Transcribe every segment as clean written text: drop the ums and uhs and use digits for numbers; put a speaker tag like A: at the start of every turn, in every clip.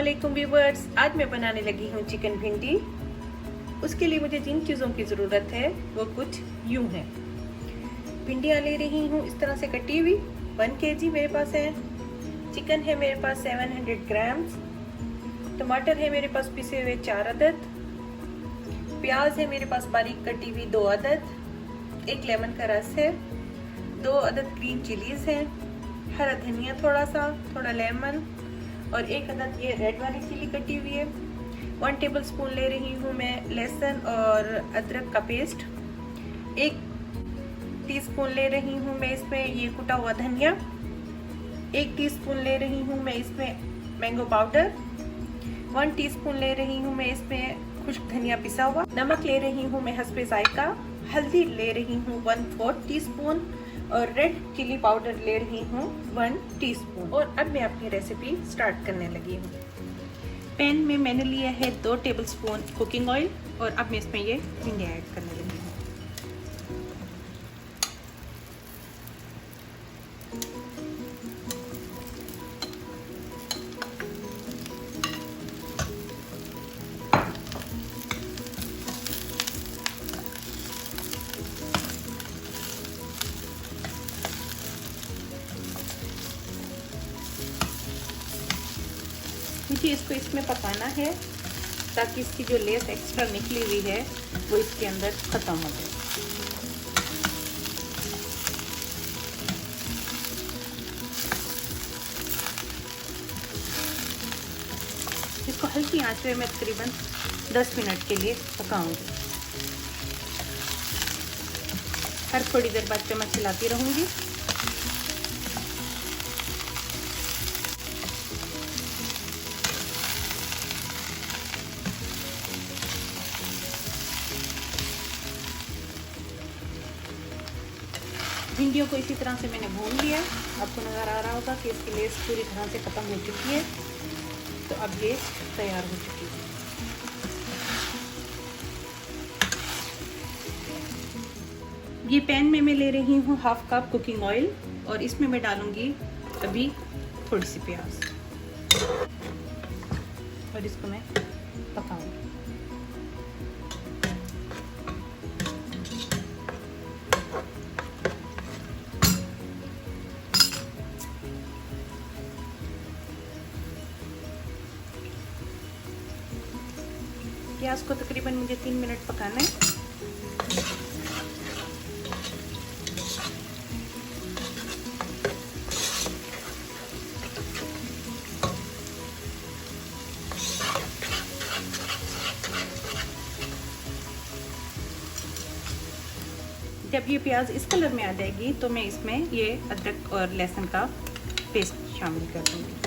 A: अस्सलामुअलैकुम व्यूअर्स, आज मैं बनाने लगी हूँ चिकन भिंडी। उसके लिए मुझे जिन चीज़ों की ज़रूरत है वो कुछ यूँ हैं। भिंडियाँ ले रही हूँ इस तरह से कटी हुई, 1 kg मेरे पास है। चिकन है मेरे पास 700 ग्राम्स। टमाटर है मेरे पास पिसे हुए 4 अदद। प्याज है मेरे पास बारीक कटी हुई 2 अदद। 1 लेमन का रस है। 2 अदद ग्रीन चिलीज़ हैं। हरा धनिया थोड़ा लेमन और 1 अदद ये रेड वाली चिली कटी हुई है। 1 टेबलस्पून ले रही हूँ मैं लहसुन और अदरक का पेस्ट। 1 टीस्पून ले रही हूँ मैं इसमें ये कुटा हुआ धनिया। 1 टीस्पून ले रही हूँ मैं इसमें मैंगो पाउडर। 1 टीस्पून ले रही हूँ मैं इसमें खुश्क धनिया पिसा हुआ। नमक ले रही हूँ मैं हस्बे जायका। हल्दी ले रही हूँ 1/4 टीस्पून और रेड चिली पाउडर ले रही हूँ 1 टीस्पून। और अब मैं अपनी रेसिपी स्टार्ट करने लगी हूँ। पैन में मैंने लिया है 2 टेबलस्पून कुकिंग ऑयल और अब मैं इसमें ये भिंडी ऐड करने लगी हूँ। मुझे इसको इसमें पकाना है ताकि इसकी जो लेस एक्स्ट्रा निकली हुई है वो इसके अंदर ख़त्म हो जाए। इसको हल्की आंच पे मैं तकरीबन 10 मिनट के लिए पकाऊंगी। हर थोड़ी देर बाद चम्मच हिलाती रहूंगी। भिंडियों को इसी तरह से मैंने भून लिया। आपको नज़र आ रहा होगा कि इसकी लेस पूरी तरह से ख़त्म हो चुकी है। तो अब ये तैयार हो चुकी है। ये पैन में मैं ले रही हूँ 1/2 कप कुकिंग ऑयल और इसमें मैं डालूंगी अभी थोड़ी सी प्याज और इसको मैं पकाऊंगी। प्याज को तकरीबन मुझे 3 मिनट पकाना है। जब ये प्याज इस कलर में आ जाएगी तो मैं इसमें ये अदरक और लहसुन का पेस्ट शामिल कर दूंगी।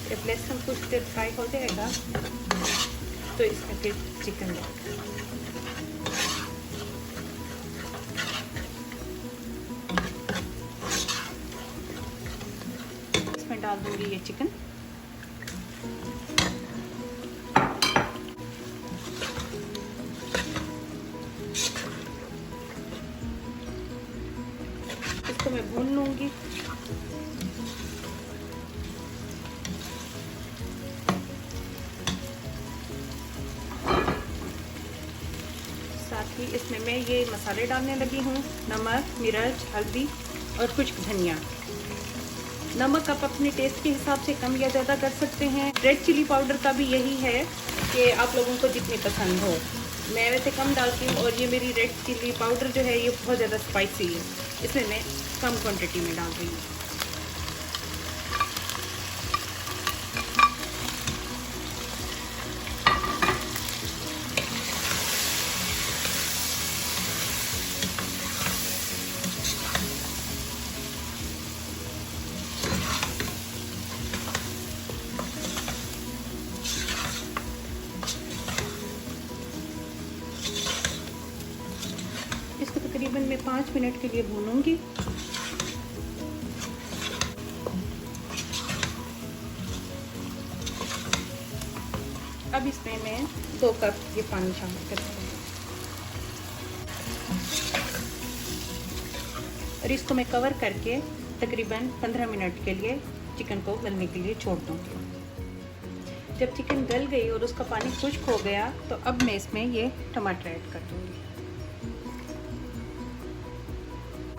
A: जब लहसुन कुछ देर फ्राई हो जाएगा तो इसमें फिर चिकन इसमें डाल दूंगी ये चिकन। इसको मैं भून लूंगी। साथ ही इसमें मैं ये मसाले डालने लगी हूँ, नमक, मिर्च, हल्दी और कुछ धनिया। नमक आप अपने टेस्ट के हिसाब से कम या ज़्यादा कर सकते हैं। रेड चिली पाउडर का भी यही है कि आप लोगों को जितनी पसंद हो। मैं वैसे कम डालती हूँ और ये मेरी रेड चिली पाउडर जो है ये बहुत ज़्यादा स्पाइसी है, इसलिए मैं कम क्वांटिटी में डाल रही हूँ। इसको तकरीबन मैं 5 मिनट के लिए भूनूंगी। अब इसमें मैं 2 कप ये पानी शामिल करती हूँ। और इसको मैं कवर करके तकरीबन 15 मिनट के लिए चिकन को गलने के लिए छोड़ दूँगी। जब चिकन गल गई और उसका पानी खुश्क हो गया तो अब मैं इसमें ये टमाटर ऐड कर दूँगी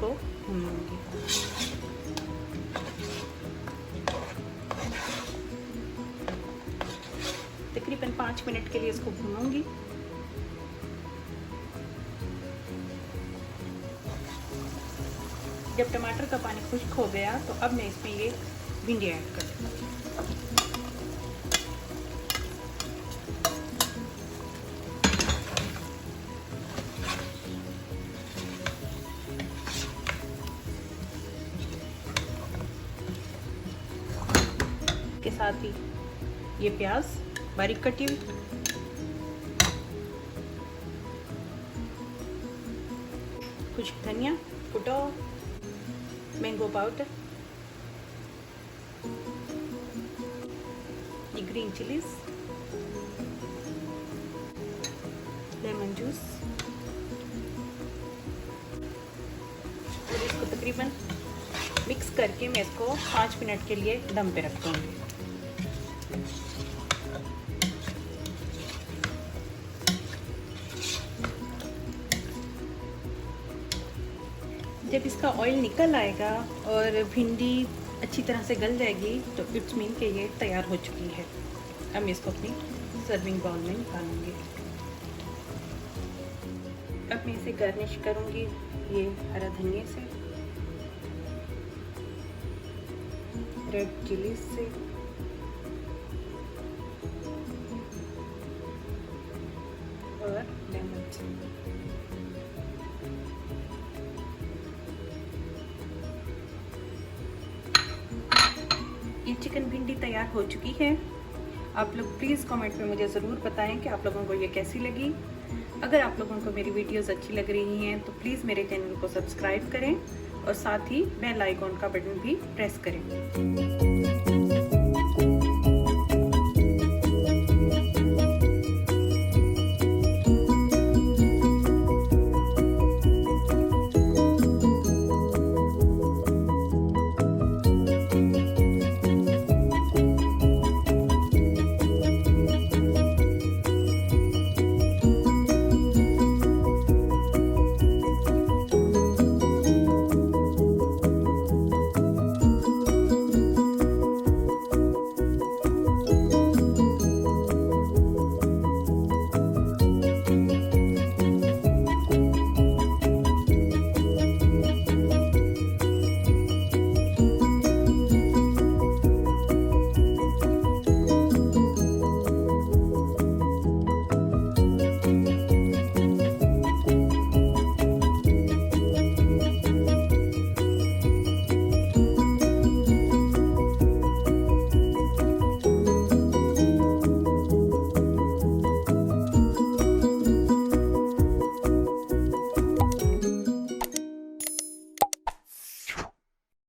A: को भूनूंगी। तकरीबन 5 मिनट के लिए इसको भूनूंगी। जब टमाटर का पानी खुश्क हो गया तो अब मैं इसमें ये भिंडी ऐड कर दूंगी। के साथ ही ये प्याज बारीक कटी हुई, कुछ धनिया कुटा, मैंगो पाउडर, ये ग्रीन चिलीज, लेमन जूस और इसको तकरीबन मिक्स करके मैं इसको 5 मिनट के लिए दम पे रख दूंगी। जब इसका ऑयल निकल आएगा और भिंडी अच्छी तरह से गल जाएगी तो इट्स मीन कि ये तैयार हो चुकी है। अब मैं इसको अपनी सर्विंग बाउल में निकालूंगी। अब मैं इसे गार्निश करूंगी ये हरा धनिया से, रेड चिलीज से और लेमन से। ये चिकन भिंडी तैयार हो चुकी है। आप लोग प्लीज़ कमेंट में मुझे ज़रूर बताएं कि आप लोगों को ये कैसी लगी। अगर आप लोगों को मेरी वीडियोस अच्छी लग रही हैं तो प्लीज़ मेरे चैनल को सब्सक्राइब करें और साथ ही बेल आइकॉन का बटन भी प्रेस करें।